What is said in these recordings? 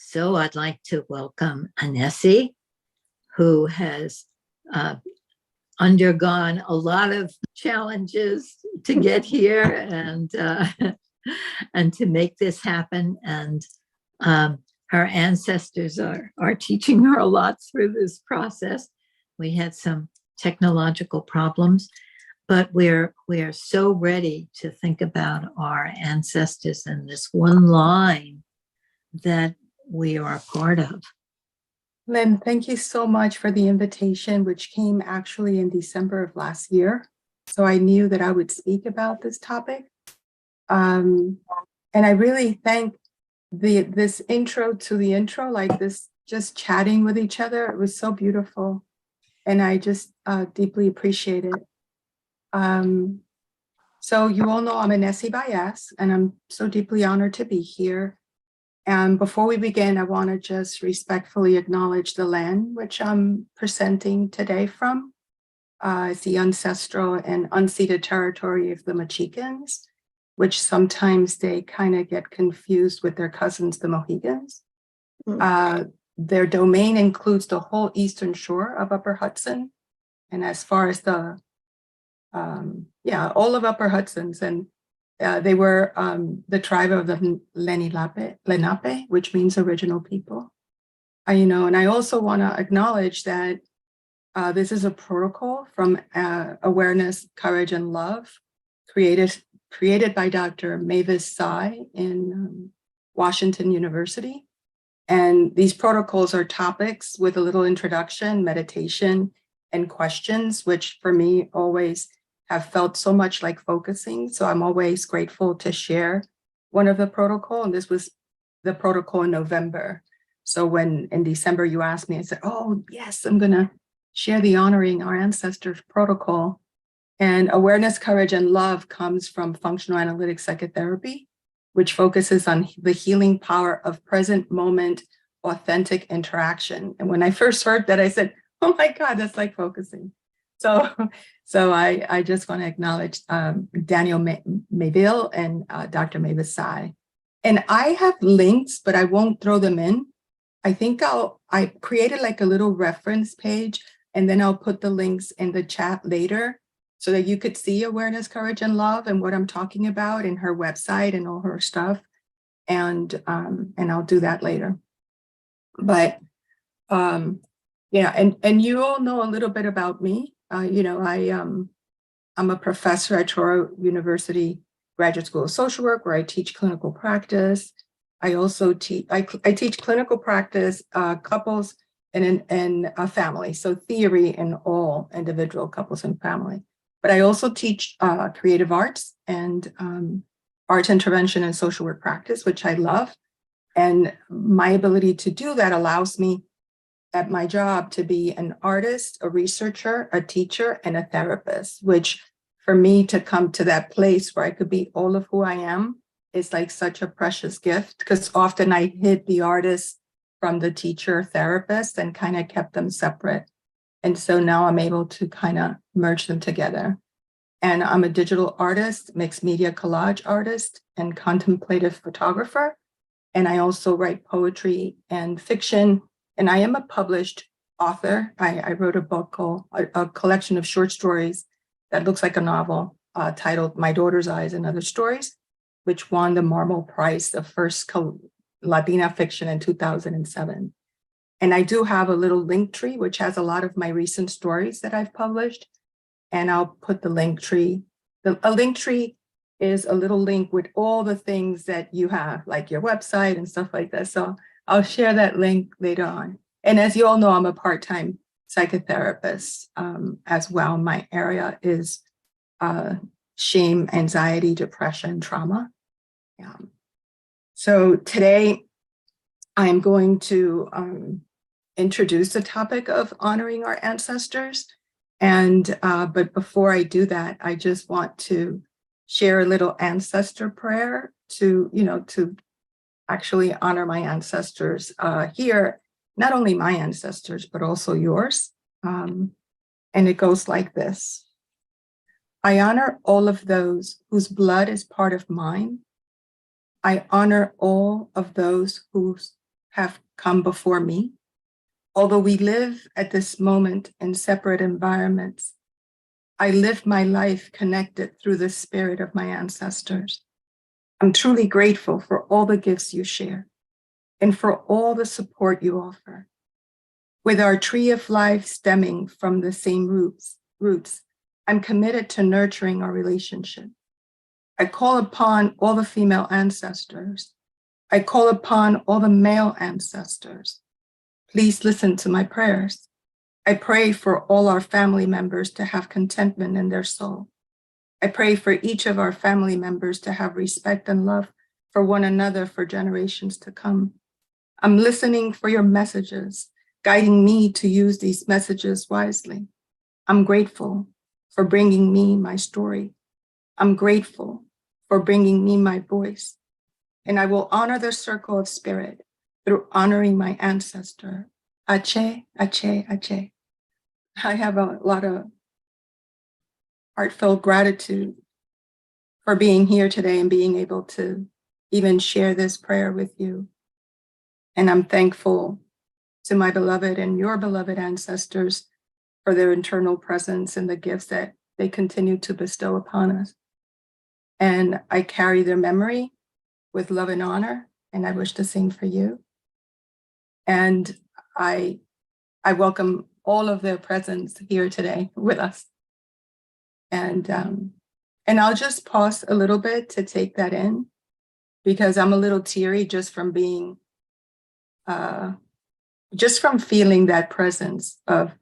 So I'd like to welcome Annecy, who has uh, undergone a lot of challenges to get here and to make this happen. And her ancestors are teaching her a lot through this process. We had some technological problems, but we're so ready to think about our ancestors and this one line that we are a part of. Lynn, thank you so much for the invitation, which came actually in December of last year. So I knew that I would speak about this topic. And I really thank this intro to the intro, like this, just chatting with each other. It was so beautiful. And I just deeply appreciate it. So you all know I'm Annecy Baez, and I'm so deeply honored to be here. And before we begin, I want to just respectfully acknowledge the land which I'm presenting today from. It's the ancestral and unceded territory of the Mexicans, which sometimes they kind of get confused with their cousins, the Mohegans. Their domain includes the whole eastern shore of Upper Hudson. And as far as the, all of Upper Hudson's, and they were the tribe of the Lenape, which means original people. And I also want to acknowledge that this is a protocol from Awareness, Courage, and Love, created by Dr. Mavis Tsai in Washington University. And these protocols are topics with a little introduction, meditation, and questions, which for me always have felt so much like focusing. So I'm always grateful to share one of the protocol. And this was the protocol in November. So when in December you asked me, I said, oh yes, I'm gonna share the Honoring Our Ancestors protocol. And Awareness, Courage, and Love comes from functional analytic psychotherapy, which focuses on the healing power of present moment, authentic interaction. And when I first heard that, I said, oh my God, that's like focusing. So I just want to acknowledge Daniel Mayville and Dr. Mavis Tsai. And I have links, but I won't throw them in. I think I created like a little reference page, and then I'll put the links in the chat later so that you could see Awareness, Courage, and Love and what I'm talking about in her website and all her stuff. And I'll do that later. But and you all know a little bit about me. I'm a professor at Touro University Graduate School of Social Work, where I teach clinical practice. I also teach clinical practice, couples, and a family. So theory in all individual couples and family. But I also teach creative arts and art intervention and social work practice, which I love. And my ability to do that allows me at my job to be an artist, a researcher, a teacher, and a therapist, which for me to come to that place where I could be all of who I am is like such a precious gift, because often I hid the artist from the teacher therapist and kind of kept them separate. And so now I'm able to kind of merge them together. And I'm a digital artist, mixed media collage artist, and contemplative photographer. And I also write poetry and fiction. And I am a published author. I wrote a book called a collection of short stories that looks like a novel titled My Daughter's Eyes and Other Stories, which won the Marmol Prize of First Latina Fiction in 2007. And I do have a little link tree, which has a lot of my recent stories that I've published. And I'll put the link tree. A link tree is a little link with all the things that you have, like your website and stuff like that. So I'll share that link later on. And as you all know, I'm a part-time psychotherapist as well. My area is shame, anxiety, depression, trauma. So today I'm going to introduce the topic of honoring our ancestors. And but before I do that, I just want to share a little ancestor prayer to actually honor my ancestors here, not only my ancestors, but also yours. And it goes like this. I honor all of those whose blood is part of mine. I honor all of those who have come before me. Although we live at this moment in separate environments, I live my life connected through the spirit of my ancestors. I'm truly grateful for all the gifts you share and for all the support you offer. With our tree of life stemming from the same roots, I'm committed to nurturing our relationship. I call upon all the female ancestors. I call upon all the male ancestors. Please listen to my prayers. I pray for all our family members to have contentment in their soul. I pray for each of our family members to have respect and love for one another for generations to come. I'm listening for your messages, guiding me to use these messages wisely. I'm grateful for bringing me my story. I'm grateful for bringing me my voice. And I will honor the circle of spirit through honoring my ancestor. Ache, ache, ache. I have a lot of heartfelt gratitude for being here today and being able to even share this prayer with you. And I'm thankful to my beloved and your beloved ancestors for their internal presence and the gifts that they continue to bestow upon us. And I carry their memory with love and honor, and I wish the same for you. And I welcome all of their presence here today with us. And I'll just pause a little bit to take that in, because I'm a little teary just from being, just from feeling that presence of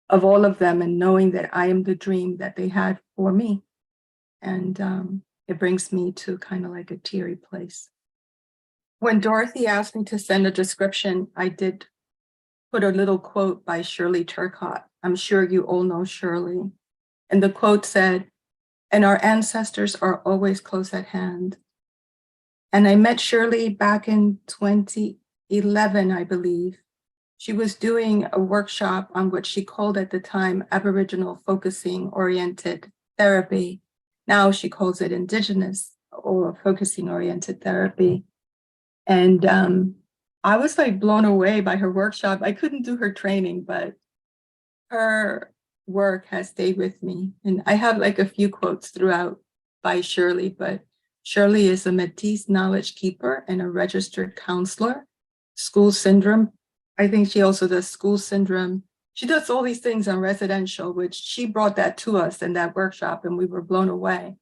all of them and knowing that I am the dream that they had for me. And it brings me to kind of like a teary place. When Dorothy asked me to send a description, I did put a little quote by Shirley Turcott. I'm sure you all know Shirley. And the quote said, "And our ancestors are always close at hand." And I met Shirley back in 2011, I believe. She was doing a workshop on what she called at the time Aboriginal focusing oriented therapy. Now she calls it Indigenous or focusing oriented therapy. And I was like blown away by her workshop. I couldn't do her training, but her work has stayed with me. And I have like a few quotes throughout by Shirley, but Shirley is a Métis knowledge keeper and a registered counselor, school syndrome. I think she also does school syndrome. She does all these things on residential, which she brought that to us in that workshop, and we were blown away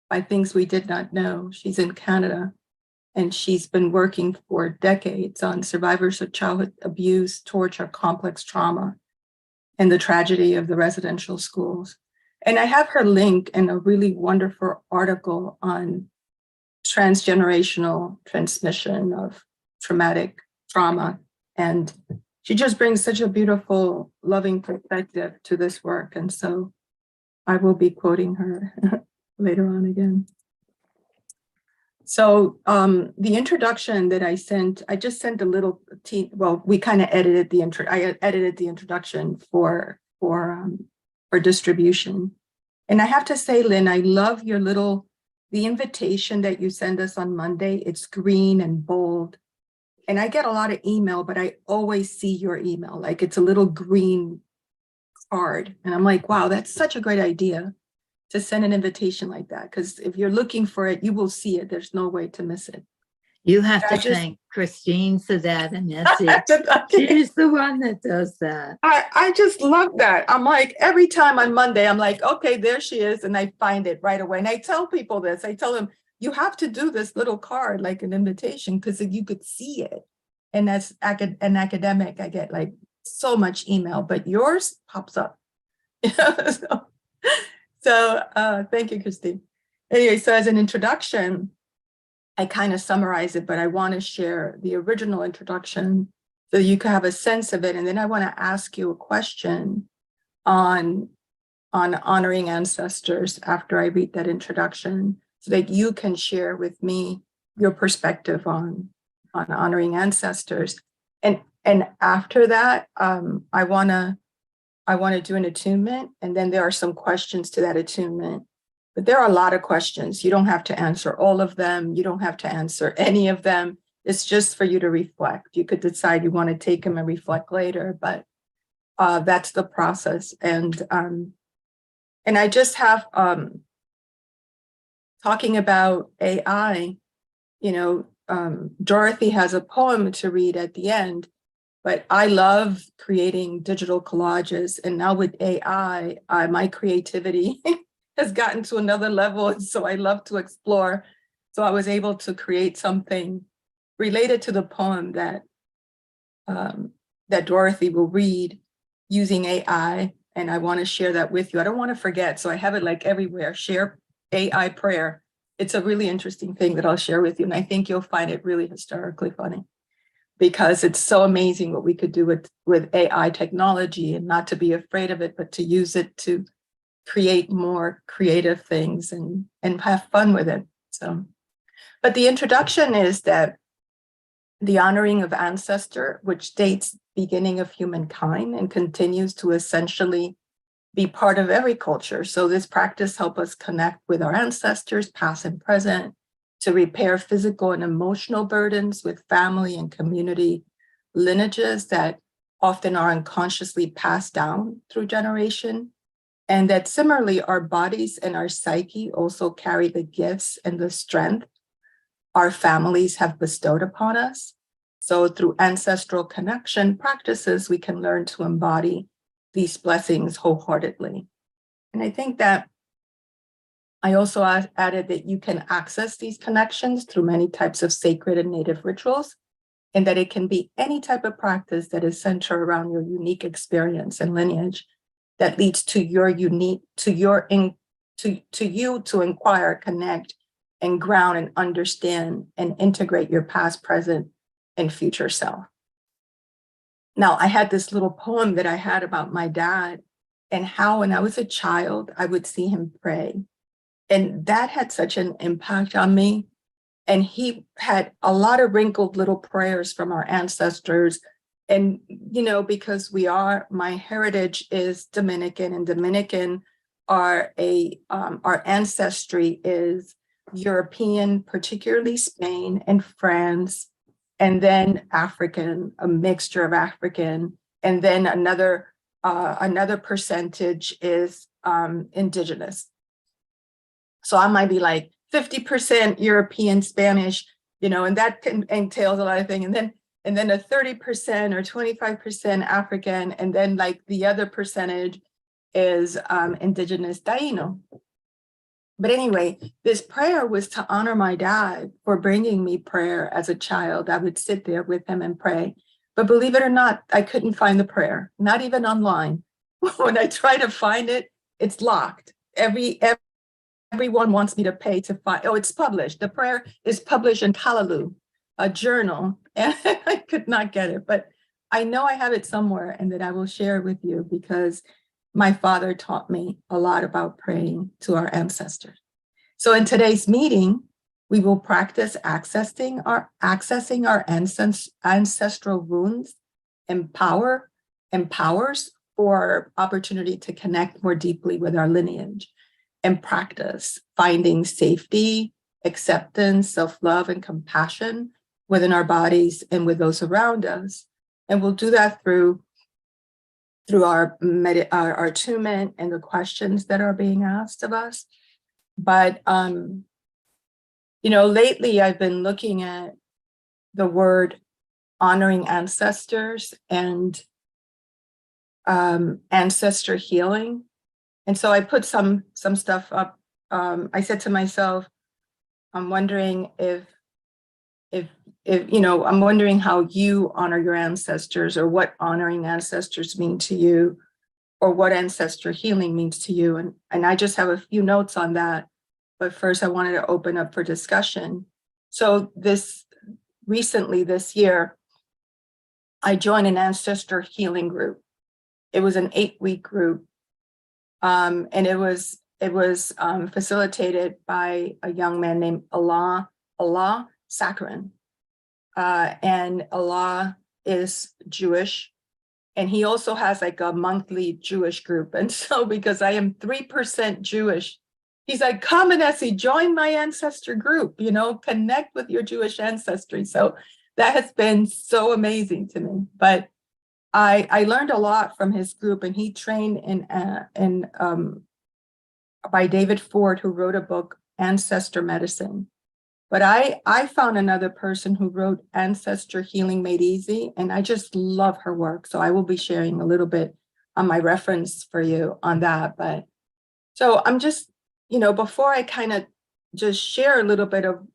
by things we did not know. She's in Canada, and she's been working for decades on survivors of childhood abuse, torture, complex trauma, and the tragedy of the residential schools. And I have her link in a really wonderful article on transgenerational transmission of traumatic trauma. And she just brings such a beautiful, loving perspective to this work. And so I will be quoting her later on again. So the introduction that I sent, I just sent a little, we kind of edited I edited the introduction for distribution. And I have to say, Lynn, I love the invitation that you send us on Monday. It's green and bold. And I get a lot of email, but I always see your email, like it's a little green card. And I'm like, wow, that's such a great idea to send an invitation like that. Because if you're looking for it, you will see it. There's no way to miss it. You have to thank Christine for that, Annecy. She's the one that does that. I just love that. I'm like, every time on Monday, I'm like, okay, there she is. And I find it right away. And I tell people this, I tell them, you have to do this little card, like an invitation, because you could see it. And as an academic, I get like so much email, but yours pops up. So thank you, Christine. Anyway, so as an introduction, I kind of summarize it, but I want to share the original introduction so you can have a sense of it. And then I want to ask you a question on honoring ancestors after I read that introduction, so that you can share with me your perspective on honoring ancestors. And after that, I want to do an attunement, and then there are some questions to that attunement. But there are a lot of questions. You don't have to answer all of them. You don't have to answer any of them. It's just for you to reflect. You could decide you want to take them and reflect later, but that's the process. And I just have talking about AI, Dorothy has a poem to read at the end, but I love creating digital collages. And now with AI, my creativity has gotten to another level. And so I love to explore. So I was able to create something related to the poem that Dorothy will read using AI. And I want to share that with you. I don't want to forget. So I have it like everywhere. Share AI prayer. It's a really interesting thing that I'll share with you. And I think you'll find it really hysterically funny, because it's so amazing what we could do with AI technology, and not to be afraid of it, but to use it to create more creative things and have fun with it. So, but the introduction is that the honoring of ancestor, which dates beginning of humankind and continues to essentially be part of every culture. So this practice helps us connect with our ancestors, past and present, to repair physical and emotional burdens with family and community lineages that often are unconsciously passed down through generation. And that similarly, our bodies and our psyche also carry the gifts and the strength our families have bestowed upon us. So through ancestral connection practices, we can learn to embody these blessings wholeheartedly. And I think that I also added that you can access these connections through many types of sacred and native rituals, and that it can be any type of practice that is centered around your unique experience and lineage that leads to your unique, to you to inquire, connect, and ground and understand and integrate your past, present, and future self. Now, I had this little poem that I had about my dad and how when I was a child, I would see him pray. And that had such an impact on me. And he had a lot of wrinkled little prayers from our ancestors. And, because my heritage is Dominican, and Dominican our ancestry is European, particularly Spain and France, and then African, a mixture of African, and then another percentage is indigenous. So I might be like 50% European, Spanish, and that entails a lot of things. And then a 30% or 25% African, and then like the other percentage is indigenous Taino. But anyway, this prayer was to honor my dad for bringing me prayer as a child. I would sit there with him and pray. But believe it or not, I couldn't find the prayer, not even online. When I try to find it, it's locked. Everyone wants me to pay to find. Oh, it's published. The prayer is published in Kalaloo, a journal, and I could not get it. But I know I have it somewhere, and that I will share it with you, because my father taught me a lot about praying to our ancestors. So in today's meeting, we will practice accessing our ancestral wounds, empowers for opportunity to connect more deeply with our lineage, and practice finding safety, acceptance, self-love, and compassion within our bodies and with those around us. And we'll do that through our attunement and the questions that are being asked of us. But, lately I've been looking at the word honoring ancestors and ancestor healing. And so I put some stuff up. I said to myself, I'm wondering I'm wondering how you honor your ancestors, or what honoring ancestors mean to you, or what ancestor healing means to you. And I just have a few notes on that. But first I wanted to open up for discussion. So recently this year, I joined an ancestor healing group. It was an 8-week group. And it was facilitated by a young man named Allah Sakharin. And Allah is Jewish, and he also has like a monthly Jewish group. And so because I am 3% Jewish he's like, come, Annecy, join my ancestor group, connect with your Jewish ancestry. So that has been so amazing to me. But I learned a lot from his group, and he trained in by David Ford, who wrote a book, Ancestor Medicine. But I found another person who wrote Ancestor Healing Made Easy, and I just love her work. So I will be sharing a little bit on my reference for you on that. But so I'm just, before I kind of just share a little bit of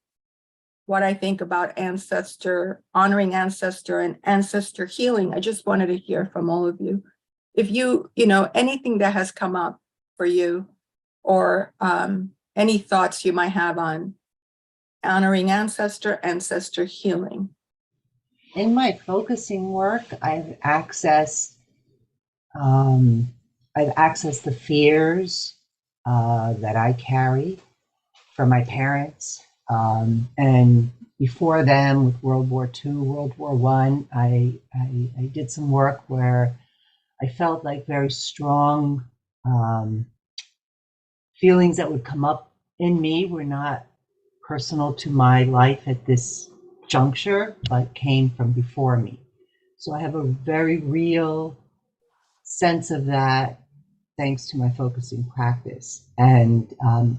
what I think about ancestor, honoring ancestor and ancestor healing, I just wanted to hear from all of you. If anything that has come up for you, or any thoughts you might have on honoring ancestor healing. In my focusing work, I've accessed the fears that I carry from my parents, and before them, with World War II, World War I, I did some work where I felt like very strong feelings that would come up in me were not personal to my life at this juncture, but came from before me. So I have a very real sense of that thanks to my focusing practice, and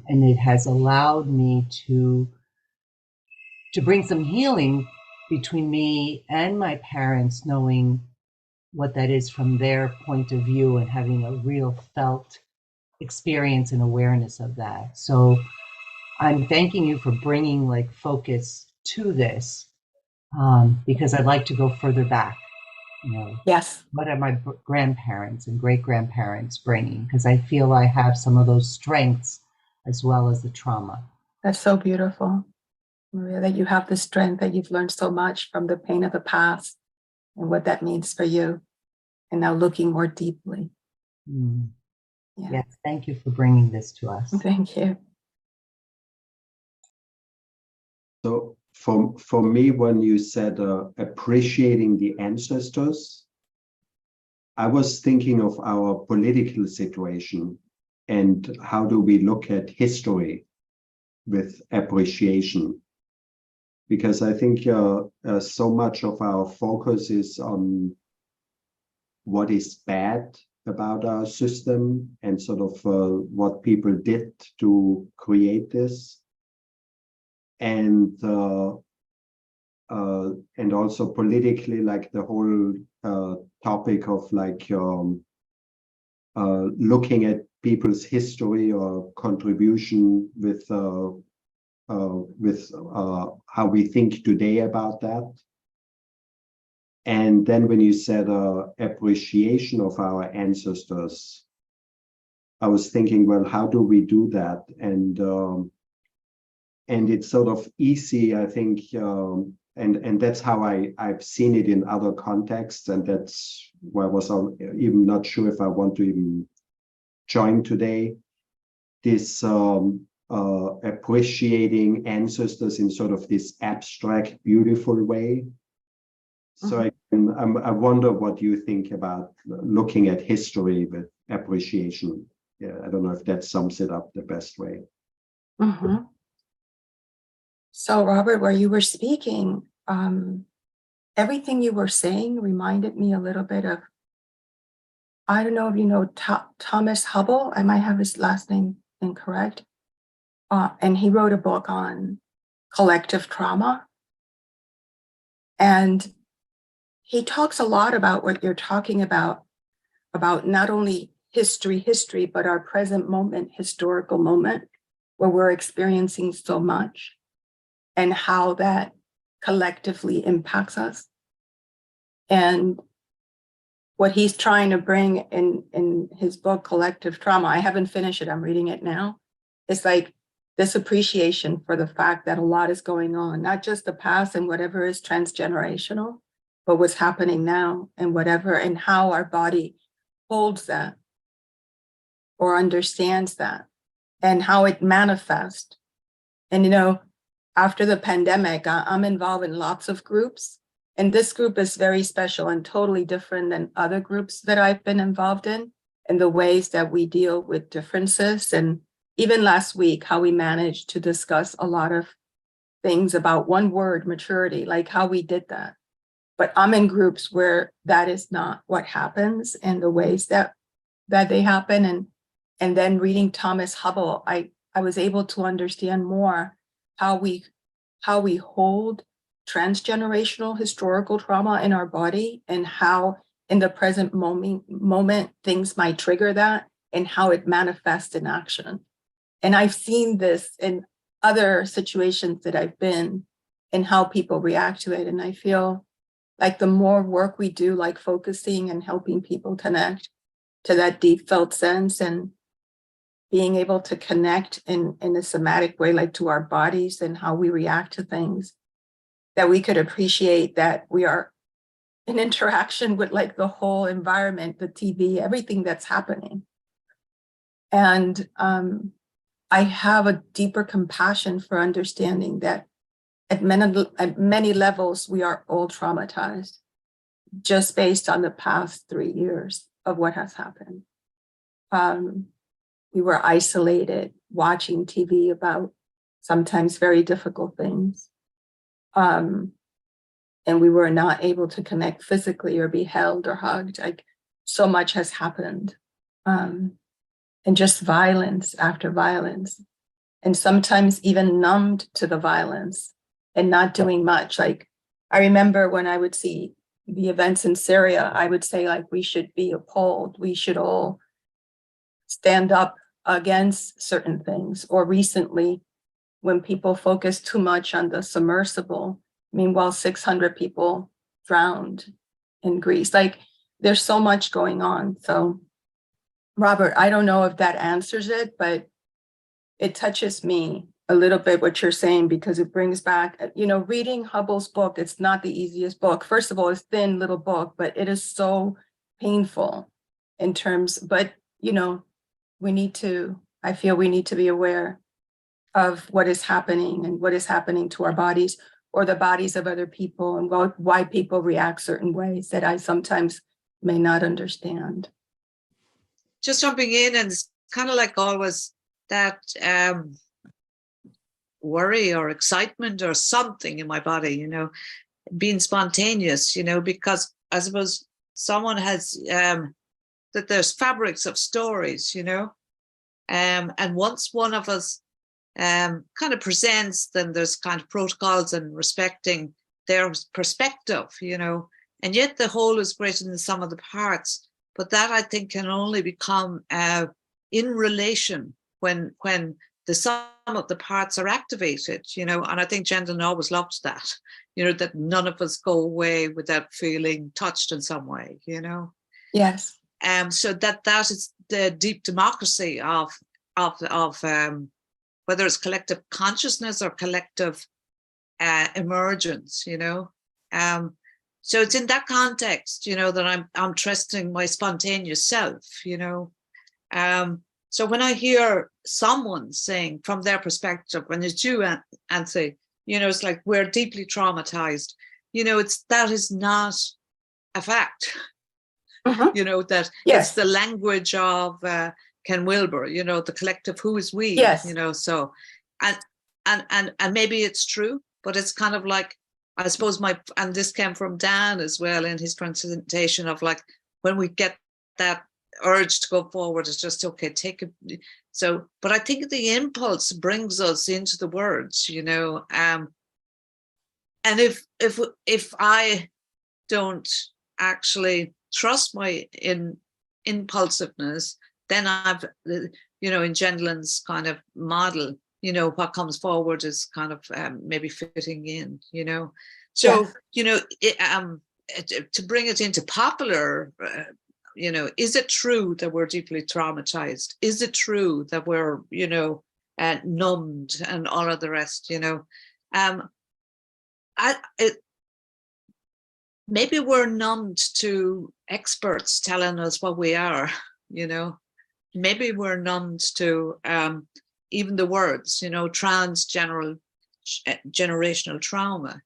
it has allowed me to bring some healing between me and my parents, knowing what that is from their point of view and having a real felt experience and awareness of that. So I'm thanking you for bringing like focus to this, because I'd like to go further back. Yes. What are my grandparents and great grandparents bringing? Because I feel I have some of those strengths as well as the trauma. That's so beautiful, Maria, that you have the strength, that you've learned so much from the pain of the past and what that means for you, and now looking more deeply. Mm. Yeah. Yes, thank you for bringing this to us. Thank you. So for me, when you said appreciating the ancestors, I was thinking of our political situation and how do we look at history with appreciation. Because I think so much of our focus is on what is bad about our system and sort of what people did to create this. And also politically, like the whole topic of like looking at people's history or contribution with how we think today about that. And then when you said appreciation of our ancestors, I was thinking, well, how do we do that? And it's sort of easy, I think, and that's how I've seen it in other contexts, and that's why I was even not sure if I want to even join today. This appreciating ancestors in sort of this abstract, beautiful way. So I wonder what you think about looking at history with appreciation. Yeah, I don't know if that sums it up the best way. Mm-hmm. So, Robert, where you were speaking, everything you were saying reminded me a little bit of, I don't know if you know Thomas Hubble. I might have his last name incorrect. And he wrote a book on collective trauma. And he talks a lot about what you're talking about not only history, but our present moment, historical moment, where we're experiencing so much, and how that collectively impacts us. And what he's trying to bring in his book, Collective Trauma, I haven't finished it, I'm reading it now. It's like this appreciation for the fact that a lot is going on, not just the past and whatever is transgenerational, but what's happening now and whatever, and how our body holds that or understands that and how it manifests. And, after the pandemic, I'm involved in lots of groups, and this group is very special and totally different than other groups that I've been involved in the ways that we deal with differences and even last week, how we managed to discuss a lot of things about one word, maturity, like how we did that. But I'm in groups where that is not what happens and the ways that they happen. And then reading Thomas Hubble, I was able to understand more how we hold transgenerational historical trauma in our body, and how in the present moment things might trigger that, and how it manifests in action. And I've seen this in other situations that I've been, and how people react to it. And I feel like the more work we do, like focusing and helping people connect to that deep felt sense, and being able to connect in a somatic way, like to our bodies and how we react to things, that we could appreciate that we are in interaction with like the whole environment, the TV, everything that's happening. And I have a deeper compassion for understanding that at many levels, we are all traumatized just based on the past 3 years of what has happened. We were isolated, watching TV about sometimes very difficult things. And we were not able to connect physically or be held or hugged. Like, so much has happened. And just violence after violence. And sometimes even numbed to the violence and not doing much. Like, I remember when I would see the events in Syria, I would say, like, we should be appalled. We should all stand up against certain things. Or recently, when people focus too much on the submersible, meanwhile, 600 people drowned in Greece. Like, there's so much going on. So, Robert, I don't know if that answers it, but it touches me a little bit what you're saying, because it brings back, reading Hubble's book. It's not the easiest book. First of all, it's a thin little book, but it is so painful in terms, but, I feel we need to be aware of what is happening and what is happening to our bodies or the bodies of other people, and why people react certain ways that I sometimes may not understand. Just jumping in, and it's kind of like always that worry or excitement or something in my body, being spontaneous, because I suppose someone has that there's fabrics of stories, and once one of us kind of presents, then there's kind of protocols and respecting their perspective, and yet the whole is greater than the sum of the parts. But that, I think, can only become in relation when the sum of the parts are activated, and I think Gendlin always loved that, that none of us go away without feeling touched in some way, Yes. So that is the deep democracy of whether it's collective consciousness or collective emergence, so it's in that context, that I'm trusting my spontaneous self, So when I hear someone saying from their perspective, when it's you, Annecy, it's like we're deeply traumatized, that is not a fact. That Yes. It's the language of Ken Wilber, the collective who is we, Yes. So and maybe it's true, but it's kind of like, I suppose and this came from Dan as well in his presentation of like, when we get that urge to go forward, it's just, okay, take it. So, but I think the impulse brings us into the words, and if I don't actually trust my impulsiveness, then I've, in Gendlin's kind of model, what comes forward is kind of maybe fitting in, So, to bring it into popular, is it true that we're deeply traumatized? Is it true that we're, numbed and all of the rest, maybe we're numbed to experts telling us what we are, maybe we're numbed to even the words, generational trauma,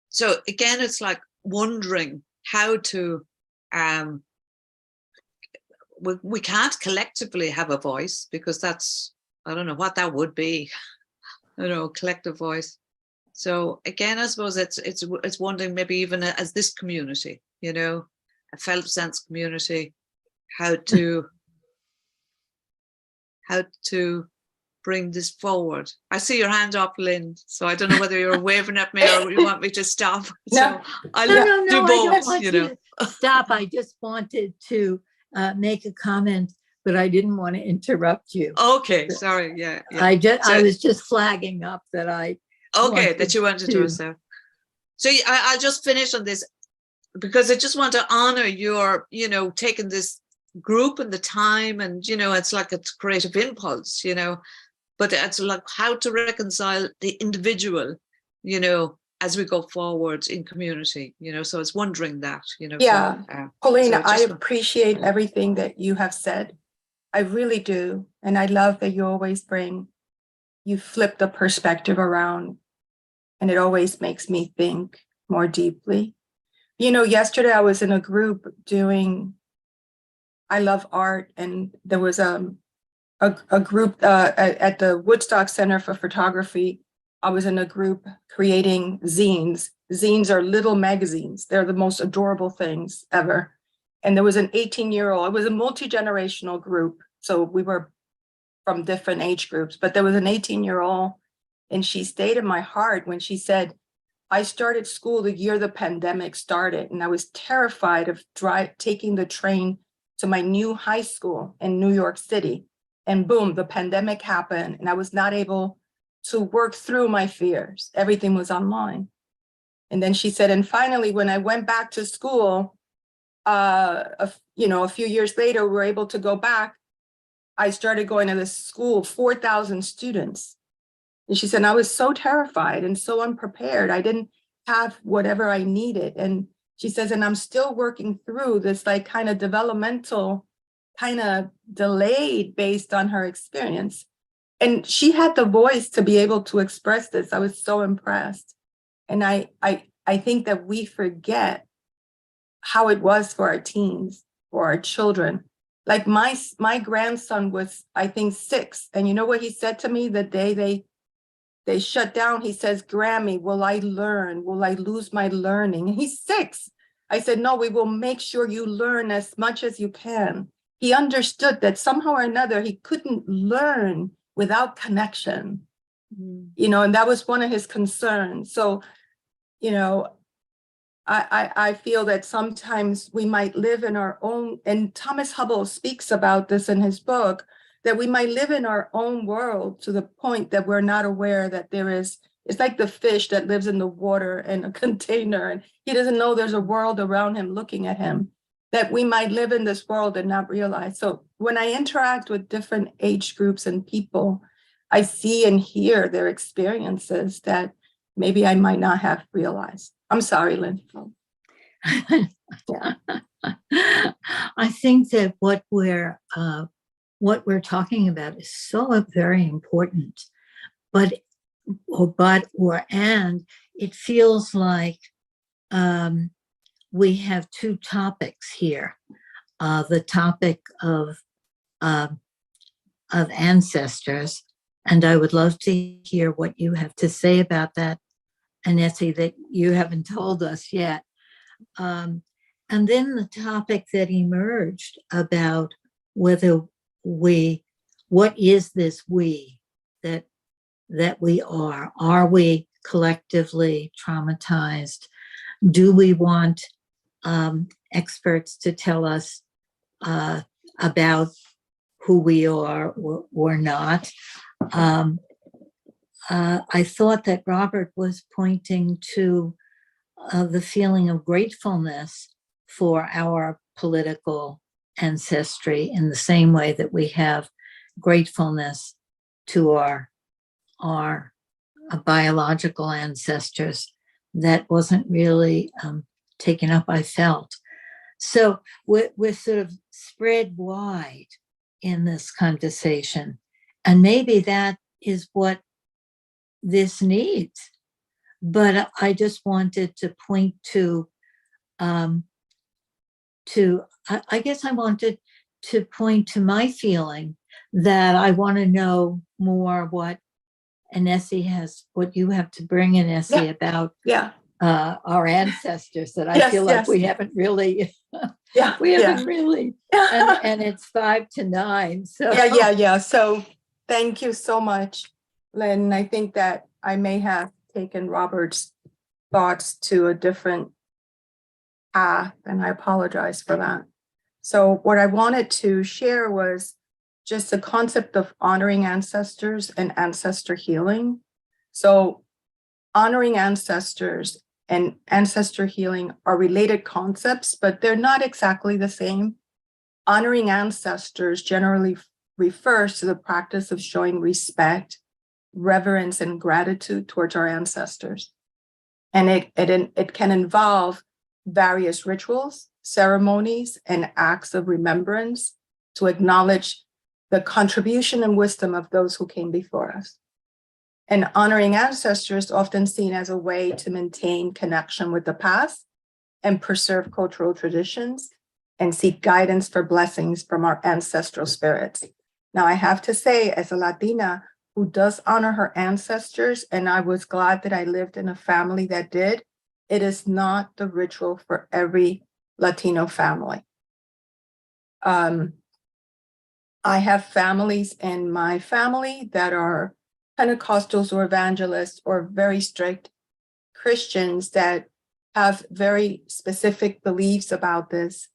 so again, it's like wondering how to we can't collectively have a voice, because that's, I don't know what that would be. I don't know, collective voice. So again, I suppose it's wondering, maybe even as this community, you know, a felt sense community, how to bring this forward. I see your hand up, Lynn, so I don't know whether you're waving at me or you want me to stop. No. So I'll No, do I don't both, want you you know. to stop. I just wanted to make a comment, but I didn't want to interrupt you. Okay, sorry, yeah. I So- was just flagging up that I Okay, that you wanted to to. yourself. So I'll just finish on this, because I just want to honor your, you know, taking this group and the time, and, you know, it's like a creative impulse, you know, but it's like how to reconcile the individual, you know, as we go forward in community, you know, so it's wondering that, you know. Yeah, So, Pauline, so I just- appreciate everything that you have said. I really do. And I love that you always you flip the perspective around, and it always makes me think more deeply. You know, yesterday I was in a group I love art, and there was a group at the Woodstock Center for Photography. I was in a group creating zines. Zines are little magazines. They're the most adorable things ever. And there was an 18-year-old, it was a multi-generational group. So we were from different age groups, but there was an 18-year-old, and she stayed in my heart when she said, I started school the year the pandemic started, and I was terrified of taking the train to my new high school in New York City. And boom, the pandemic happened, and I was not able to work through my fears. Everything was online. And then she said, and finally, when I went back to school, a few years later, we were able to go back. I started going to this school, 4,000 students. And she said, I was so terrified and so unprepared. I didn't have whatever I needed. And she says, and I'm still working through this like kind of developmental, kind of delayed based on her experience. And she had the voice to be able to express this. I was so impressed. And I think that we forget how it was for our teens, for our children. Like my grandson was, I think, 6. And you know what he said to me the day they shut down? He says, Grammy, will I learn? Will I lose my learning? And he's 6. I said, no, we will make sure you learn as much as you can. He understood that somehow or another, he couldn't learn without connection, you know, and that was one of his concerns. So, you know, I feel that sometimes we might live in our own, and Thomas Hubble speaks about this in his book, that we might live in our own world to the point that we're not aware that it's like the fish that lives in the water in a container, and he doesn't know there's a world around him looking at him, that we might live in this world and not realize. So when I interact with different age groups and people, I see and hear their experiences that maybe I might not have realized. I'm sorry, Lynn. I think that what we're talking about is so very important, and it feels like we have 2 topics here: the topic of ancestors, and I would love to hear what you have to say about that, Annecy, that you haven't told us yet. And then the topic that emerged about what is this we that we are? Are we collectively traumatized? Do we want experts to tell us about who we are or not? I thought that Robert was pointing to the feeling of gratefulness for our political ancestry in the same way that we have gratefulness to our biological ancestors. That wasn't really taken up, I felt. So we're sort of spread wide in this conversation. And maybe that is what this needs. But I just wanted to point to I guess I wanted to point to my feeling that I want to know more what what you have to bring, Annecy, Yeah. about Yeah. our ancestors, that I Yes, feel like yes. we haven't really, Yeah. we Yeah. haven't really, and it's 5 to 9. So Yeah. So thank you so much, Lynn. I think that I may have taken Robert's thoughts to a different path, and I apologize for that. So what I wanted to share was just the concept of honoring ancestors and ancestor healing. So honoring ancestors and ancestor healing are related concepts, but they're not exactly the same. Honoring ancestors generally refers to the practice of showing respect, reverence, and gratitude towards our ancestors. And it can involve various rituals, ceremonies, and acts of remembrance to acknowledge the contribution and wisdom of those who came before us. And honoring ancestors is often seen as a way to maintain connection with the past and preserve cultural traditions and seek guidance for blessings from our ancestral spirits. Now, I have to say, as a Latina who does honor her ancestors, and I was glad that I lived in a family that did, it is not the ritual for every Latino family. I have families in my family that are Pentecostals or evangelists or very strict Christians that have very specific beliefs about this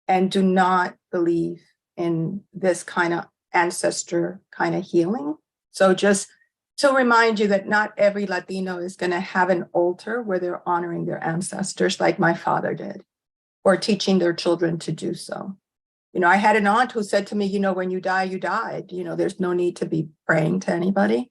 and do not believe in this kind of ancestor kind of healing. So just to remind you that not every Latino is going to have an altar where they're honoring their ancestors like my father did, or teaching their children to do so. You know, I had an aunt who said to me, you know, when you die, you died. You know, there's no need to be praying to anybody.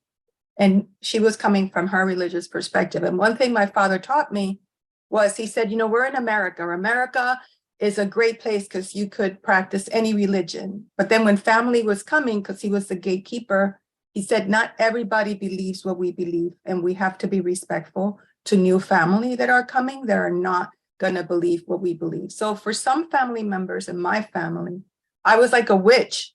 And she was coming from her religious perspective. And one thing my father taught me was, he said, you know, we're in America. America is a great place because you could practice any religion. But then when family was coming, because he was the gatekeeper, he said, not everybody believes what we believe. And we have to be respectful to new family that are coming that are not going to believe what we believe. So for some family members in my family, I was like a witch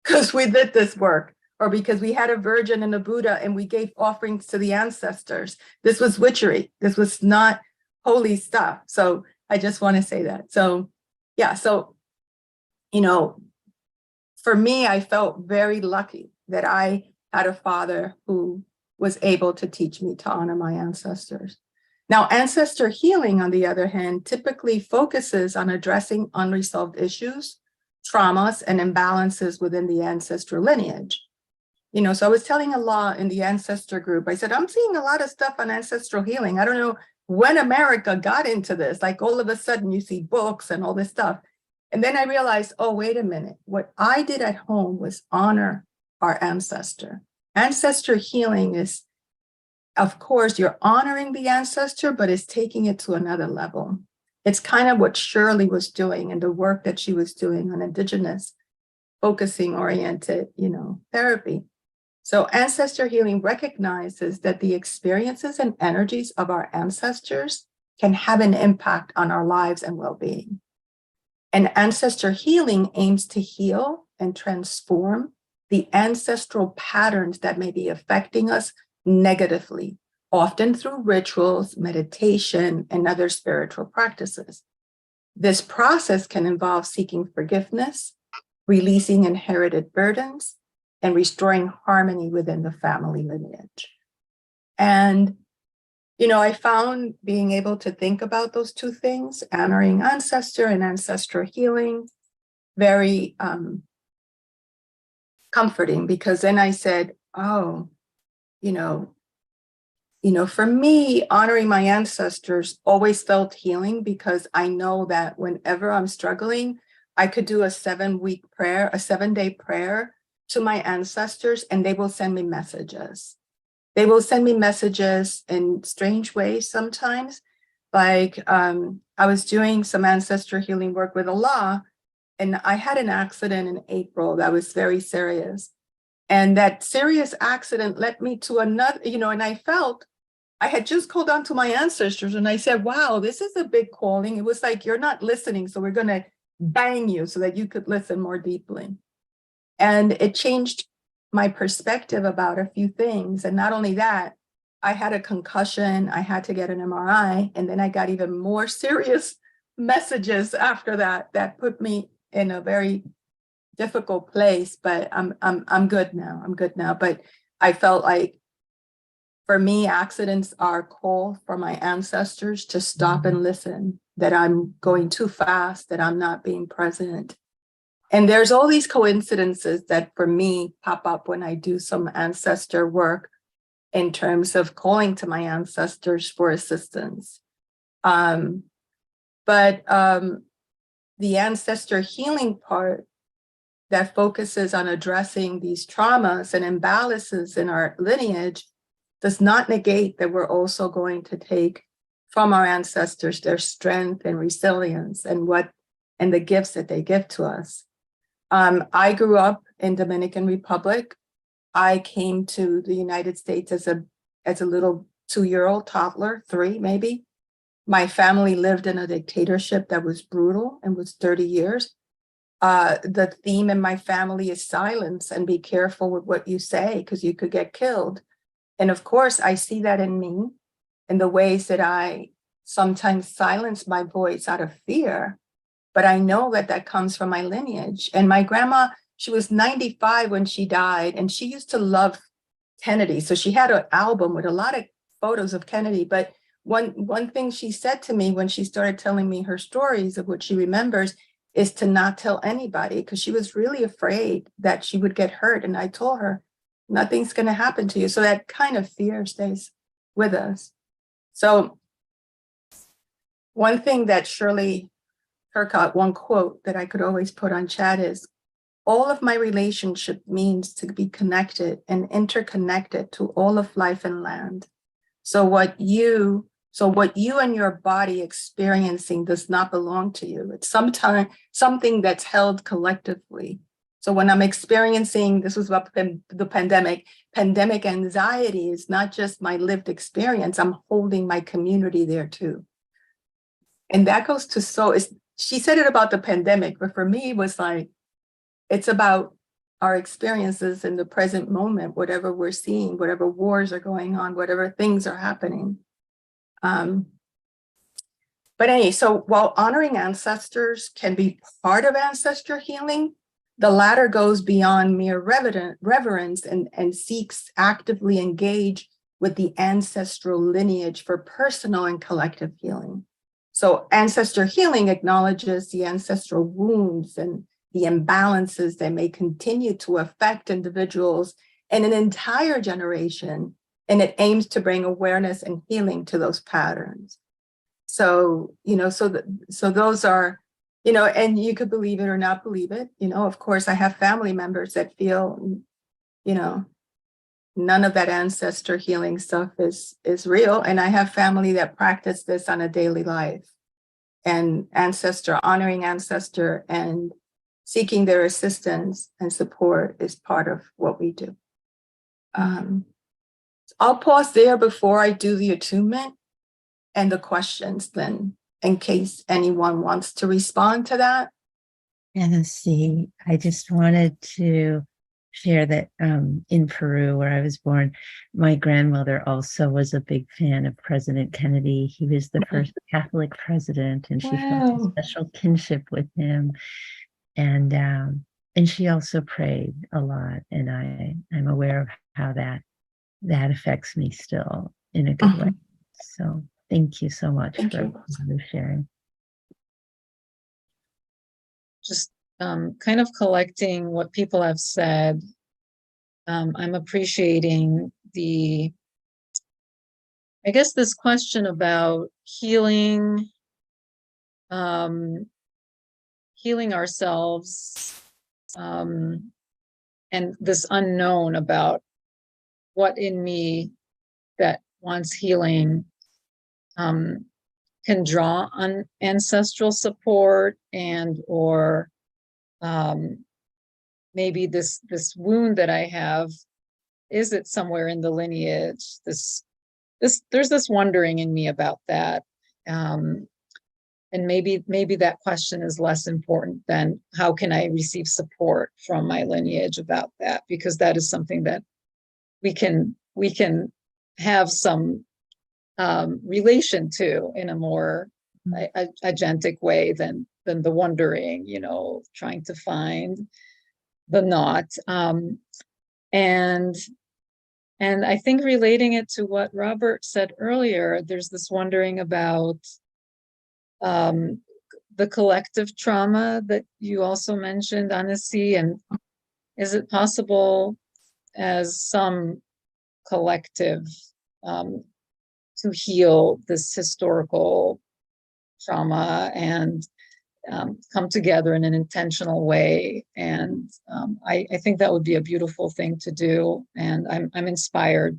because we did this work, or because we had a virgin and a Buddha and we gave offerings to the ancestors. This was witchery. This was not holy stuff. So I just want to say that. So yeah, so, you know, for me, I felt very lucky that I had a father who was able to teach me to honor my ancestors. Now, ancestor healing, on the other hand, typically focuses on addressing unresolved issues, traumas, and imbalances within the ancestral lineage. You know, so I was telling a lot in the ancestor group. I said, I'm seeing a lot of stuff on ancestral healing. I don't know when America got into this. Like all of a sudden you see books and all this stuff. And then I realized, oh, wait a minute. What I did at home was honor our ancestor. Ancestor healing is, of course, you're honoring the ancestor, but it's taking it to another level. It's kind of what Shirley was doing and the work that she was doing on indigenous focusing oriented, you know, therapy. So ancestor healing recognizes that the experiences and energies of our ancestors can have an impact on our lives and well-being. And ancestor healing aims to heal and transform the ancestral patterns that may be affecting us negatively, often through rituals, meditation, and other spiritual practices. This process can involve seeking forgiveness, releasing inherited burdens, and restoring harmony within the family lineage. And, you know, I found being able to think about those two things, honoring ancestor and ancestral healing, very comforting, because then I said, oh, you know, for me, honoring my ancestors always felt healing, because I know that whenever I'm struggling, I could do a 7-week prayer, a 7-day prayer to my ancestors, and they will send me messages. They will send me messages in strange ways sometimes. Like I was doing some ancestor healing work with Allah, and I had an accident in April that was very serious. And that serious accident led me to another, you know, and I felt I had just called on to my ancestors and I said, wow, this is a big calling. It was like, you're not listening, so we're going to bang you so that you could listen more deeply. And it changed my perspective about a few things. And not only that, I had a concussion, I had to get an MRI, and then I got even more serious messages after that that put me in a very difficult place. But I'm good now. I'm good now. But I felt like, for me, accidents are a call for my ancestors to stop and listen, that I'm going too fast, that I'm not being present. And there's all these coincidences that for me pop up when I do some ancestor work in terms of calling to my ancestors for assistance. But the ancestor healing part that focuses on addressing these traumas and imbalances in our lineage does not negate that we're also going to take from our ancestors their strength and resilience and the gifts that they give to us. I grew up in Dominican Republic. I came to the United States as a little 2-year-old toddler, 3 maybe. My family lived in a dictatorship that was brutal and was 30 years. The theme in my family is silence and be careful with what you say because you could get killed. And of course, I see that in me, in the ways that I sometimes silence my voice out of fear, but I know that that comes from my lineage. And my grandma, she was 95 when she died, and she used to love Kennedy. So she had an album with a lot of photos of Kennedy. But one thing she said to me when she started telling me her stories of what she remembers is to not tell anybody, because she was really afraid that she would get hurt. And I told her, nothing's going to happen to you. So that kind of fear stays with us. So one thing that Shirley Turcott, one quote that I could always put on chat is, all of my relationship means to be connected and interconnected to all of life and land. So what you and your body experiencing does not belong to you. It's something that's held collectively. So when I'm experiencing, this was about the pandemic anxiety is not just my lived experience, I'm holding my community there too. And that goes to she said it about the pandemic, but for me, it was like, it's about our experiences in the present moment, whatever we're seeing, whatever wars are going on, whatever things are happening. But anyway, so while honoring ancestors can be part of ancestor healing, the latter goes beyond mere reverence and seeks actively engage with the ancestral lineage for personal and collective healing. So ancestor healing acknowledges the ancestral wounds and the imbalances that may continue to affect individuals and an entire generation, and it aims to bring awareness and healing to those patterns. So, so those are, and you could believe it or not believe it. Of course, I have family members that feel, none of that ancestor healing stuff is real. And I have family that practice this on a daily life, and honoring ancestor and seeking their assistance and support is part of what we do. I'll pause there before I do the attunement and the questions then, in case anyone wants to respond to that. Annecy, I just wanted to share that in Peru, where I was born, my grandmother also was a big fan of President Kennedy. He was the first Catholic president, and she felt a special kinship with him. And she also prayed a lot, and I'm aware of how that affects me still in a good way. So thank you so much for sharing. Just kind of collecting what people have said. I'm appreciating this question about healing, healing ourselves, and this unknown about what in me that wants healing can draw on ancestral support or maybe this wound that I have, is it somewhere in the lineage? There's this wondering in me about that. And maybe that question is less important than how can I receive support from my lineage about that, because that is something that we can have some relation to in a more agentic way than the wondering, trying to find the knot. And I think relating it to what Robert said earlier, there's this wondering about the collective trauma that you also mentioned, Annecy, and is it possible as some collective to heal this historical trauma and come together in an intentional way? And I think that would be a beautiful thing to do, and I'm inspired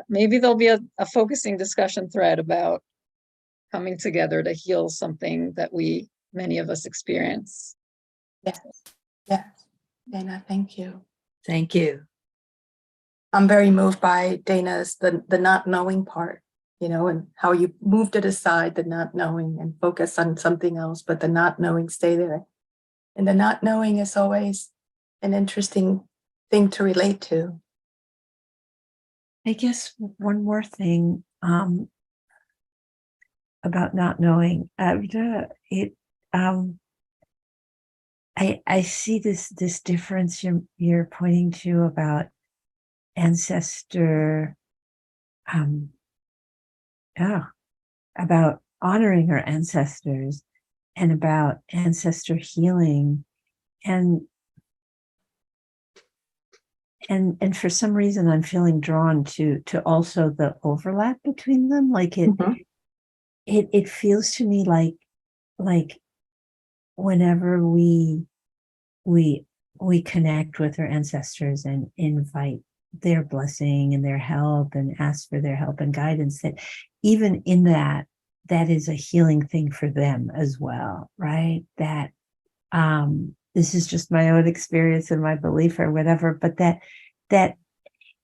maybe there'll be a focusing discussion thread about coming together to heal something that many of us experience. Yes, yes. Dana, thank you. Thank you. I'm very moved by Dana's, the not knowing part, and how you moved it aside, the not knowing, and focus on something else, but the not knowing stay there. And the not knowing is always an interesting thing to relate to. I guess one more thing about not knowing. I see this difference you're pointing to about ancestor, about honoring our ancestors and about ancestor healing, and for some reason I'm feeling drawn to also the overlap between them. Like it feels to me like whenever we connect with our ancestors and invite their blessing and their help and ask for their help and guidance, that even in that is a healing thing for them as well, right? That this is just my own experience and my belief or whatever, but that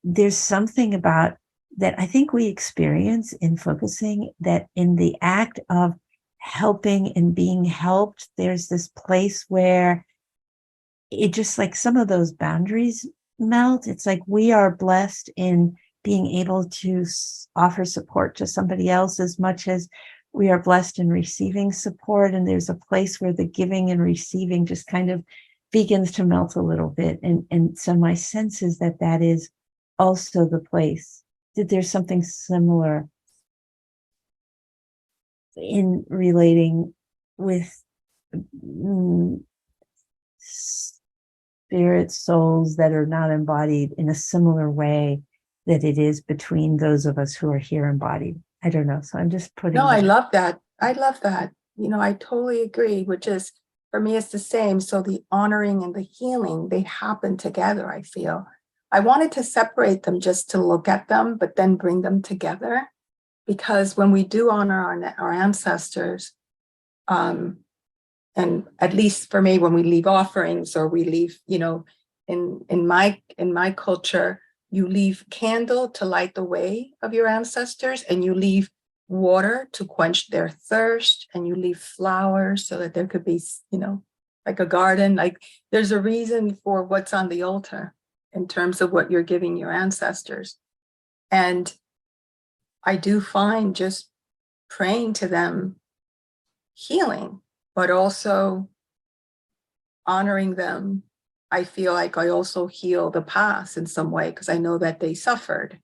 there's something about that I think we experience in focusing, that in the act of helping and being helped, there's this place where it just, like, some of those boundaries melt. It's like we are blessed in being able to offer support to somebody else as much as we are blessed in receiving support. And there's a place where the giving and receiving just kind of begins to melt a little bit. And so my sense is that is also the place that there's something similar in relating with spirit souls that are not embodied in a similar way that it is between those of us who are here embodied. I don't know. So I'm just putting. No, I love that. I love that. I totally agree, which is, for me, it's the same. So the honoring and the healing, they happen together, I feel. I wanted to separate them just to look at them, but then bring them together. Because when we do honor our ancestors, and at least for me, when we leave offerings or we leave, in my culture, you leave candle to light the way of your ancestors, and you leave water to quench their thirst, and you leave flowers so that there could be, like a garden. Like, there's a reason for what's on the altar in terms of what you're giving your ancestors. And I do find just praying to them healing, but also honoring them. I feel like I also heal the past in some way, because I know that they suffered.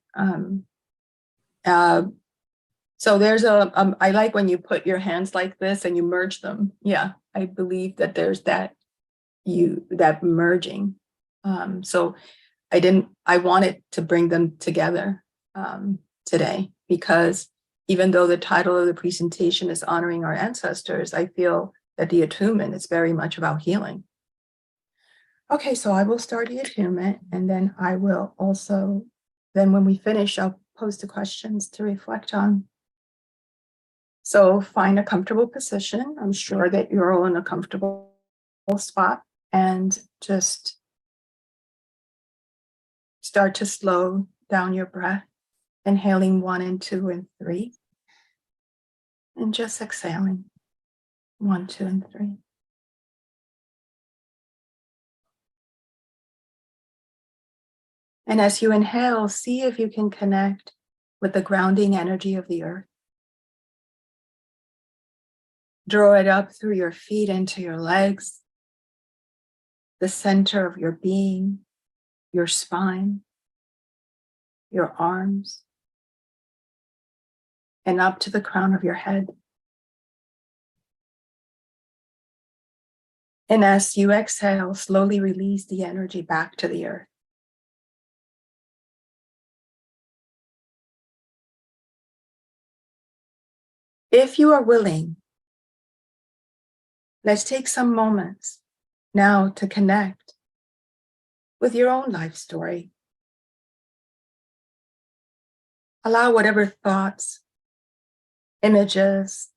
So there's I like when you put your hands like this and you merge them. Yeah, I believe that there's that merging. So I wanted to bring them together today, because even though the title of the presentation is honoring our ancestors, I feel that the attunement is very much about healing. Okay, so I will start the attunement, and then I will also, when we finish, I'll pose the questions to reflect on. So find a comfortable position. I'm sure that you're all in a comfortable spot, and just start to slow down your breath, inhaling 1 and 2 and 3. And just exhaling. 1, 2, and 3. And as you inhale, see if you can connect with the grounding energy of the earth. Draw it up through your feet into your legs, the center of your being, your spine, your arms, and up to the crown of your head. And as you exhale, slowly release the energy back to the earth. If you are willing, let's take some moments now to connect with your own life story. Allow whatever thoughts, images,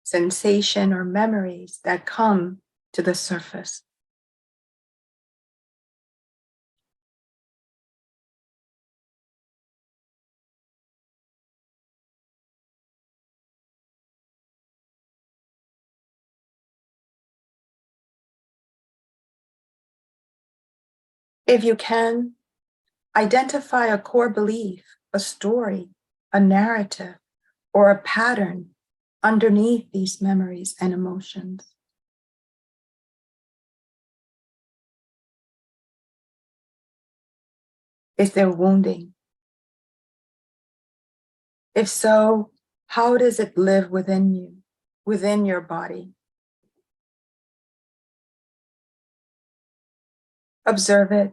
sensation, or memories that come to the surface. If you can, identify a core belief, a story, a narrative, or a pattern underneath these memories and emotions. Is there wounding? If so, how does it live within you, within your body? Observe it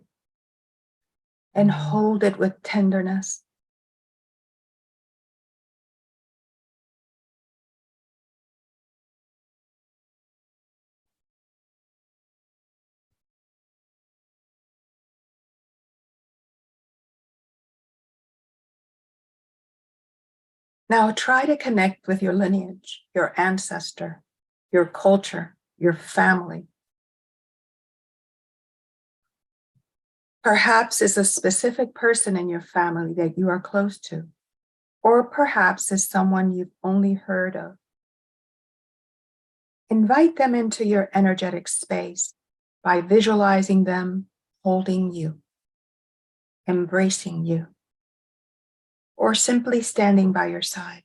and hold it with tenderness. Now try to connect with your lineage, your ancestor, your culture, your family. Perhaps it's a specific person in your family that you are close to, or perhaps it's someone you've only heard of. Invite them into your energetic space by visualizing them holding you, embracing you, or simply standing by your side.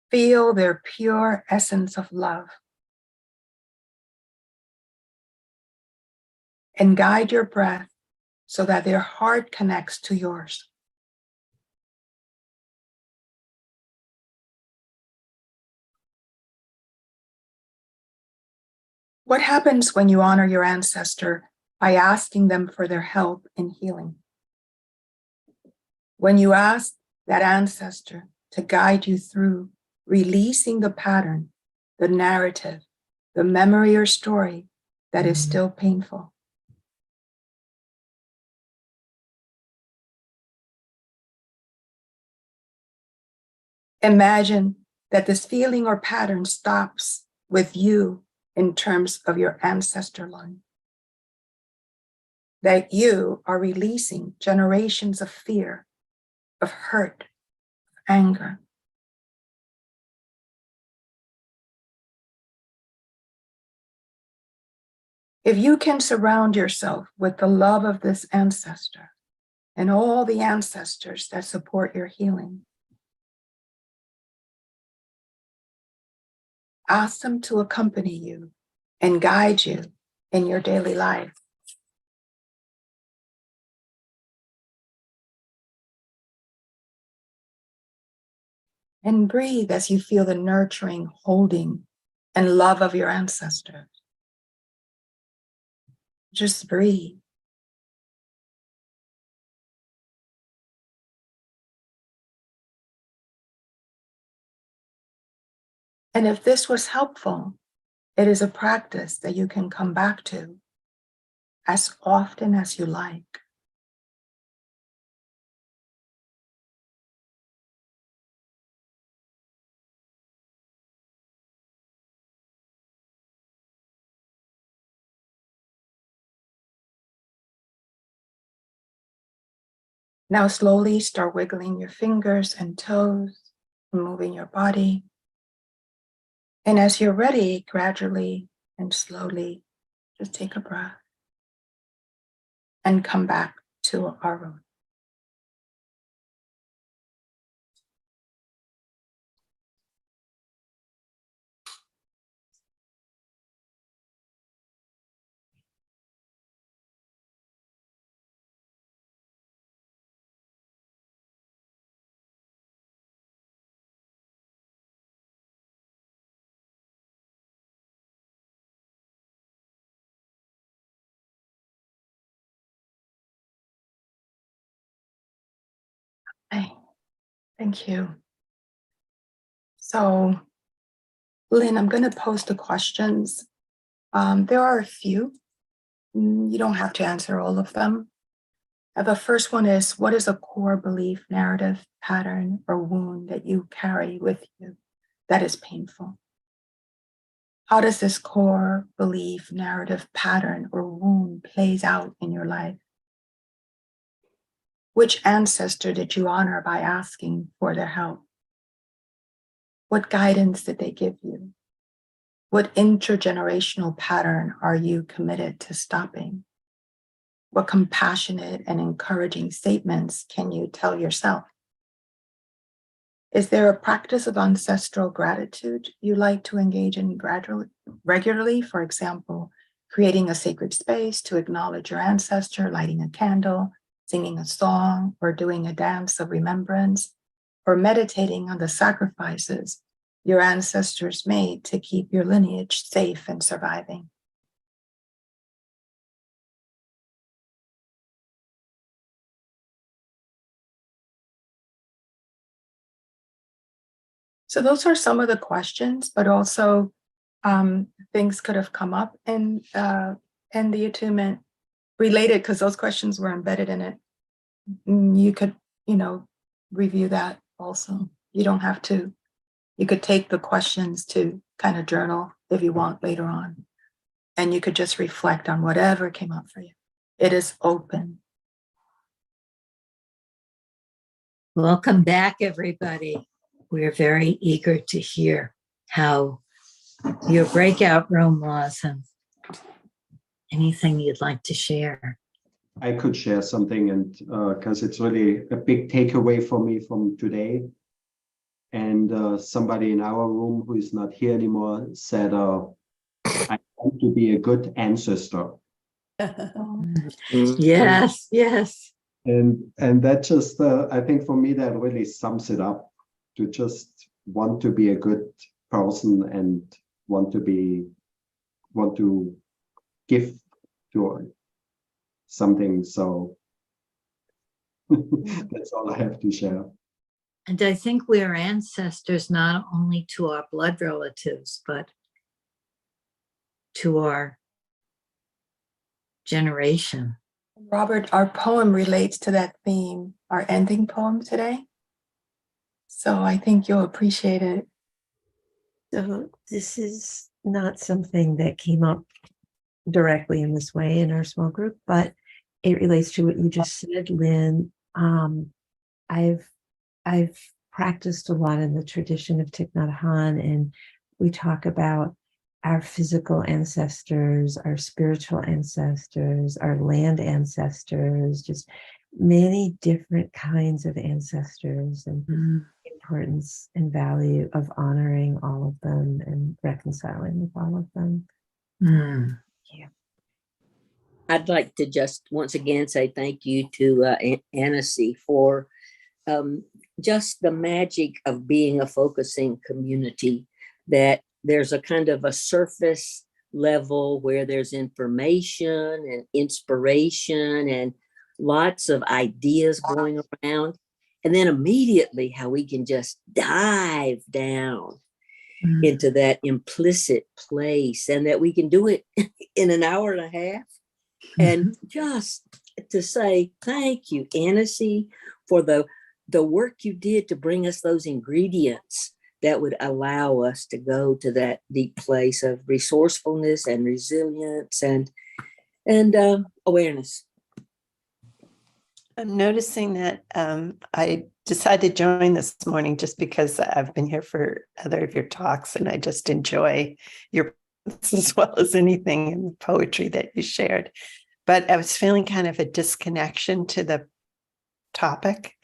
Feel their pure essence of love and guide your breath so that their heart connects to yours. What happens when you honor your ancestor by asking them for their help in healing? When you ask that ancestor to guide you through releasing the pattern, the narrative, the memory or story that is still painful. Imagine that this feeling or pattern stops with you in terms of your ancestor line. That you are releasing generations of fear, of hurt, anger. If you can surround yourself with the love of this ancestor and all the ancestors that support your healing, ask them to accompany you and guide you in your daily life. And breathe as you feel the nurturing, holding, and love of your ancestors. Just breathe. And if this was helpful, it is a practice that you can come back to as often as you like. Now slowly start wiggling your fingers and toes, moving your body. And as you're ready, gradually and slowly, just take a breath and come back to our room. Okay, thank you. So, Lynn, I'm going to post the questions. There are a few. You don't have to answer all of them. The first one is, what is a core belief, narrative, pattern, or wound that you carry with you that is painful? How does this core belief, narrative, pattern, or wound plays out in your life? Which ancestor did you honor by asking for their help? What guidance did they give you? What intergenerational pattern are you committed to stopping? What compassionate and encouraging statements can you tell yourself? Is there a practice of ancestral gratitude you like to engage in regularly? For example, creating a sacred space to acknowledge your ancestor, lighting a candle, singing a song, or doing a dance of remembrance, or meditating on the sacrifices your ancestors made to keep your lineage safe and surviving. So those are some of the questions, but also things could have come up in the attunement related, because those questions were embedded in it. You could, review that also. You don't have to. You could take the questions to kind of journal if you want later on, and you could just reflect on whatever came up for you. It is open. Welcome back, everybody. We're very eager to hear how your breakout room was and anything you'd like to share. I could share something, and because it's really a big takeaway for me from today. And somebody in our room who is not here anymore said, I want to be a good ancestor. Yes, yes. And that just, I think for me, that really sums it up, to just want to be a good person and want to give to something. So that's all I have to share. And I think we are ancestors not only to our blood relatives, but to our generation. Robert, our poem relates to that theme, our ending poem today. So I think you'll appreciate it. So this is not something that came up directly in this way in our small group, but it relates to what you just said, Lynn. I've practiced a lot in the tradition of Thich Nhat Hanh, and we talk about our physical ancestors, our spiritual ancestors, our land ancestors, just many different kinds of ancestors, and importance and value of honoring all of them and reconciling with all of them. Yeah. I'd like to just once again say thank you to Annecy for just the magic of being a focusing community, that there's a kind of a surface level where there's information and inspiration and lots of ideas going around. And then immediately how we can just dive down into that implicit place, and that we can do it in an hour and a half. And just to say thank you, Annecy, for the work you did to bring us those ingredients that would allow us to go to that deep place of resourcefulness and resilience and awareness. I'm noticing that I decided to join this morning just because I've been here for other of your talks and I just enjoy your as well as anything in the poetry that you shared. But I was feeling kind of a disconnection to the topic.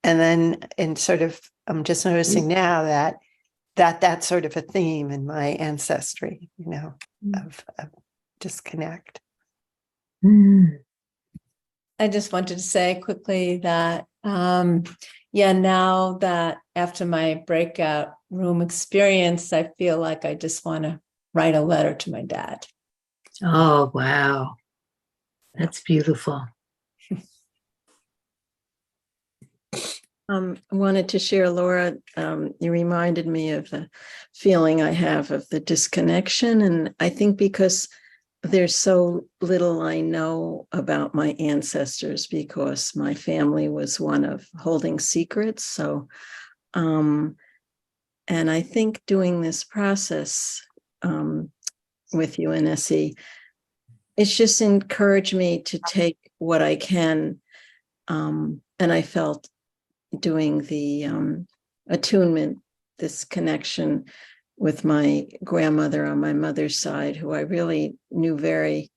And then I'm just noticing now that's sort of a theme in my ancestry, of disconnect. Mm. I just wanted to say quickly that, now that after my breakout room experience, I feel like I just want to write a letter to my dad. Oh, wow. That's beautiful. I wanted to share, Laura, you reminded me of the feeling I have of the disconnection. And I think because there's so little I know about my ancestors, because my family was one of holding secrets. So, and I think doing this process with you, Annecy, it's just encouraged me to take what I can. And I felt doing the attunement, this connection with my grandmother on my mother's side, who I really knew very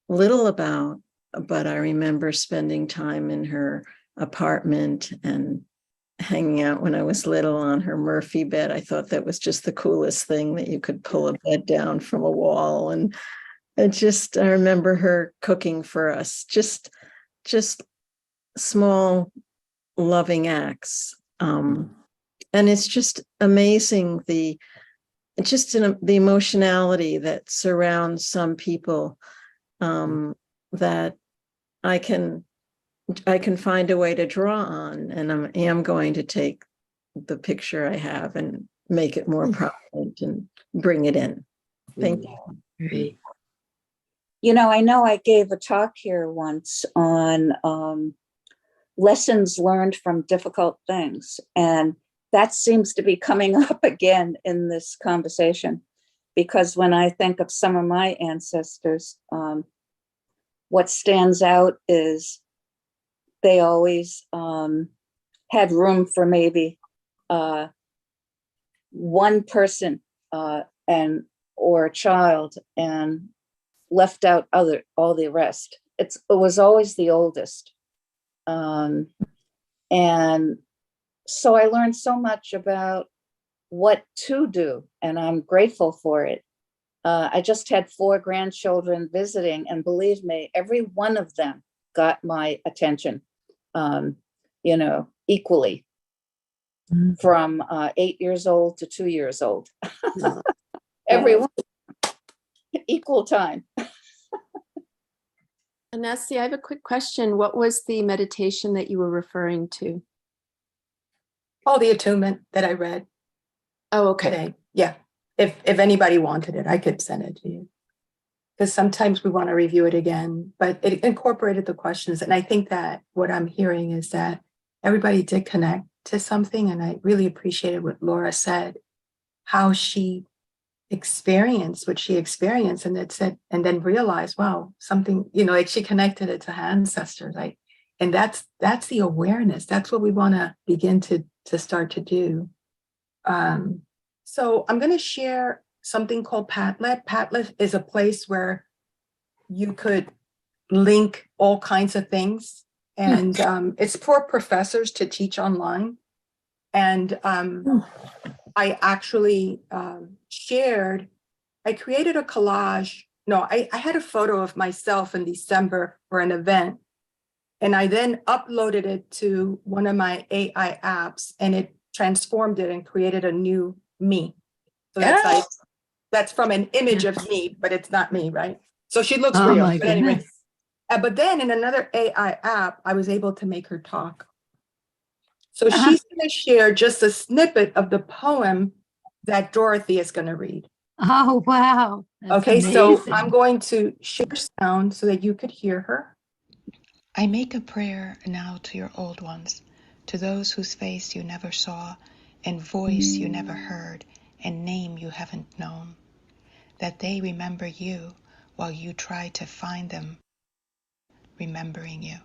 little about, but I remember spending time in her apartment and hanging out when I was little on her Murphy bed. I thought that was just the coolest thing, that you could pull a bed down from a wall. And I remember her cooking for us, just small loving acts. And it's just amazing the emotionality that surrounds some people, that I can find a way to draw on. And I am going to take the picture I have and make it more prominent and bring it in. Thank you. Great. I know I gave a talk here once on lessons learned from difficult things. And that seems to be coming up again in this conversation, because when I think of some of my ancestors, what stands out is they always had room for maybe one person or a child, and left out all the rest. It was always the oldest. And so I learned so much about what to do, and I'm grateful for it. I just had 4 grandchildren visiting, and believe me, every one of them got my attention, equally, from 8 years old to 2 years old. Everyone, equal time. Annecy, I have a quick question. What was the meditation that you were referring to? Oh, the attunement that I read Oh, okay. today. Yeah. If anybody wanted it, I could send it to you. Because sometimes we want to review it again, but it incorporated the questions. And I think that what I'm hearing is that everybody did connect to something. And I really appreciated what Laura said, how she experienced what she experienced, and and then realized, wow, something, like she connected it to ancestors, like, and that's the awareness. That's what we want to begin to start to do. So I'm going to share something called Padlet. Padlet is a place where you could link all kinds of things, and it's for professors to teach online. And I actually I created a collage. No, I had a photo of myself in December for an event, and I then uploaded it to one of my AI apps, and it transformed it and created a new me. So that's from an image of me, but it's not me, right? So she looks Oh, real. my But anyway, goodness. but then in another AI app, I was able to make her talk. So she's going to share just a snippet of the poem that Dorothy is going to read. Oh, wow. That's Okay, so amazing. I'm going to share sound so that you could hear her. I make a prayer now to your old ones, to those whose face you never saw, and voice you never heard, and name you haven't known, that they remember you while you try to find them, remembering you.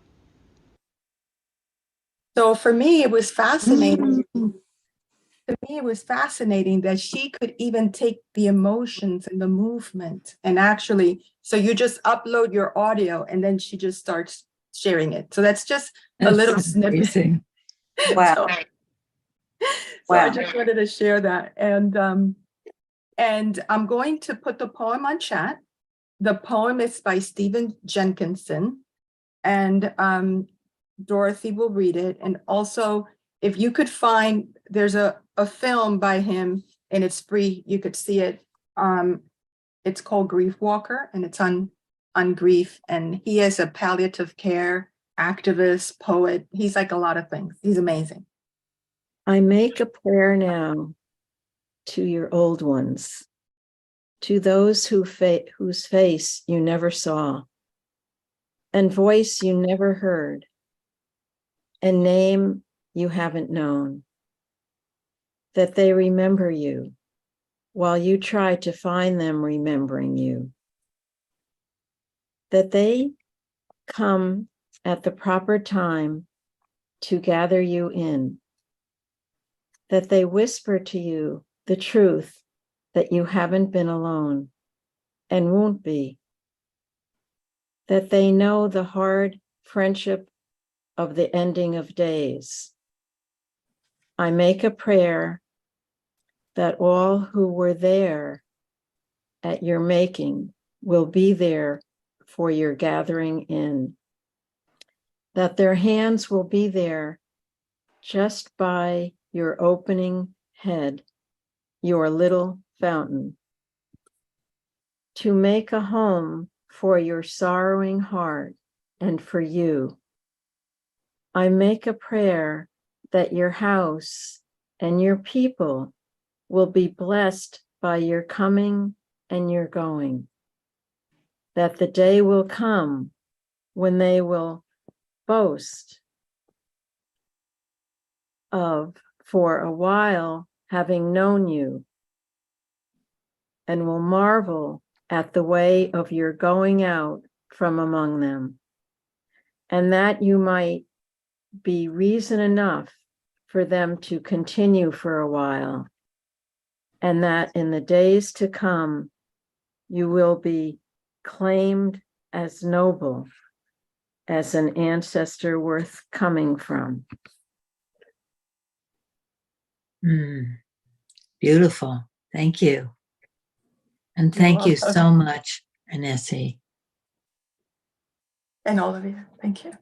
So for me, it was fascinating. To me, it was fascinating that she could even take the emotions and the movement and actually, so you just upload your audio and then she just starts sharing it. So that's just a little That's snippet. amazing. Wow. So I Wow. just wanted to share that. And I'm going to put the poem on chat. The poem is by Stephen Jenkinson, and Dorothy will read it. And also, if you could find, there's a film by him and it's free, you could see it. It's called Grief Walker, and it's on grief. And he is a palliative care activist, poet. He's like a lot of things. He's amazing. I make a prayer now to your old ones, to those whose face you never saw, and voice you never heard, and name you haven't known, that they remember you while you try to find them remembering you, that they come at the proper time to gather you in, that they whisper to you the truth that you haven't been alone and won't be, that they know the hard friendship of the ending of days. I make a prayer that all who were there at your making will be there for your gathering in, that their hands will be there just by your opening head, your little fountain, to make a home for your sorrowing heart and for you. I make a prayer that your house and your people will be blessed by your coming and your going, that the day will come when they will boast of, for a while, having known you, and will marvel at the way of your going out from among them, and that you might be reason enough for them to continue for a while, and that in the days to come, you will be claimed as noble, as an ancestor worth coming from. Beautiful. Thank you. And You're thank you welcome. so much, Annecy. And all of you. Thank you.